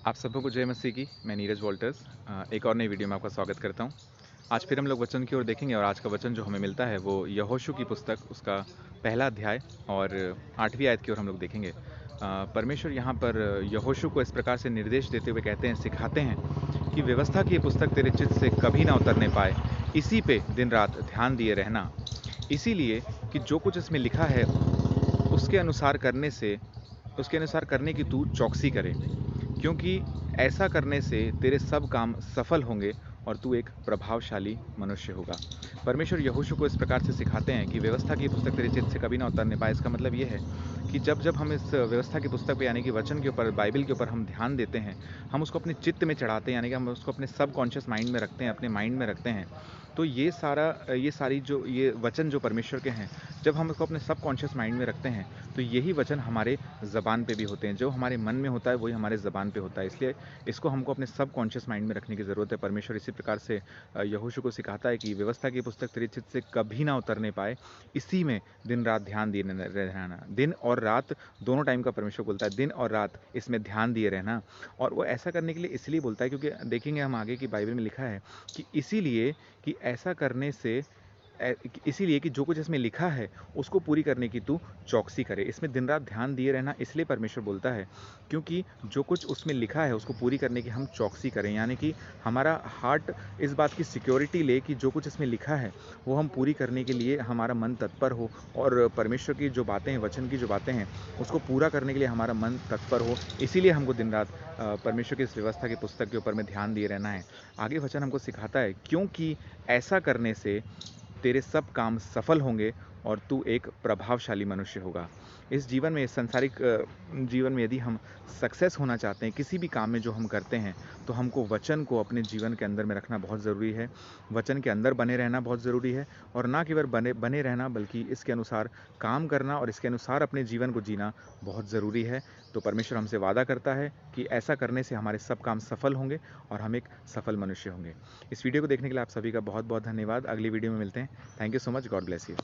आप सबको जय मसीह की। मैं नीरज वॉल्टर्स एक और नई वीडियो में आपका स्वागत करता हूँ। आज फिर हम लोग वचन की ओर देखेंगे और आज का वचन जो हमें मिलता है वो यहोशू की पुस्तक उसका पहला अध्याय और 8वीं आयत की ओर हम लोग देखेंगे। परमेश्वर यहाँ पर यहोशू को इस प्रकार से निर्देश देते हुए कहते हैं, सिखाते हैं कि व्यवस्था की ये पुस्तक तेरे चित्त से कभी ना उतरने पाए, इसी पे दिन रात ध्यान दिए रहना। इसीलिए कि जो कुछ इसमें लिखा है उसके अनुसार करने से उसके अनुसार करने की तू चौकसी करे, क्योंकि ऐसा करने से तेरे सब काम सफल होंगे और तू एक प्रभावशाली मनुष्य होगा। परमेश्वर यहोशू को इस प्रकार से सिखाते हैं कि व्यवस्था की पुस्तक तेरे चित्त से कभी ना उतरने पाए। इसका मतलब ये है कि जब जब हम इस व्यवस्था की पुस्तक पे यानी कि वचन के ऊपर, बाइबल के ऊपर हम ध्यान देते हैं, हम उसको अपने चित्त में चढ़ाते हैं, यानी कि हम उसको अपने सब कॉन्शियस माइंड में रखते हैं, अपने माइंड में रखते हैं, तो ये वचन जो परमेश्वर के हैं, जब हम इसको अपने सब कॉन्शियस माइंड में रखते हैं तो यही वचन हमारे ज़बान पे भी होते हैं। जो हमारे मन में होता है वही हमारे ज़बान पे होता है। इसलिए इसको हमको अपने सब कॉन्शियस माइंड में रखने की ज़रूरत है। परमेश्वर इसी प्रकार से यहोशू को सिखाता है कि व्यवस्था की पुस्तक तेरे चित्त से कभी ना उतरने पाए, इसी में दिन रात ध्यान दिए रहना। दिन और रात दोनों टाइम का परमेश्वर बोलता है, दिन और रात इसमें ध्यान दिए रहना। और वो ऐसा करने के लिए इसलिए बोलता है क्योंकि देखेंगे हम आगे की बाइबल में लिखा है कि इसीलिए कि ऐसा करने से इसीलिए कि जो कुछ इसमें लिखा है उसको पूरी करने की तू चौकसी करे। इसमें दिन रात ध्यान दिए रहना इसलिए परमेश्वर बोलता है क्योंकि जो कुछ उसमें लिखा है उसको पूरी करने की हम चौकसी करें, यानी कि हमारा हार्ट इस बात की सिक्योरिटी ले कि जो कुछ इसमें लिखा है वो हम पूरी करने के लिए हमारा मन तत्पर हो, और परमेश्वर की जो बातें हैं, वचन की जो बातें हैं, उसको पूरा करने के लिए हमारा मन तत्पर हो। इसीलिए हमको दिन रात परमेश्वर की इस व्यवस्था की पुस्तक के ऊपर में ध्यान दिए रहना है। आगे वचन हमको सिखाता है, क्योंकि ऐसा करने से तेरे सब काम सफल होंगे और तू एक प्रभावशाली मनुष्य होगा। इस जीवन में, इस सांसारिक जीवन में यदि हम सक्सेस होना चाहते हैं किसी भी काम में जो हम करते हैं, तो हमको वचन को अपने जीवन के अंदर में रखना बहुत ज़रूरी है। वचन के अंदर बने रहना बहुत ज़रूरी है, और ना केवल बने बने रहना बल्कि इसके अनुसार काम करना और इसके अनुसार अपने जीवन को जीना बहुत ज़रूरी है। तो परमेश्वर हमसे वादा करता है कि ऐसा करने से हमारे सब काम सफल होंगे और हम एक सफल मनुष्य होंगे। इस वीडियो को देखने के लिए आप सभी का बहुत बहुत धन्यवाद। अगली वीडियो में मिलते हैं। Thank you so much. God bless you.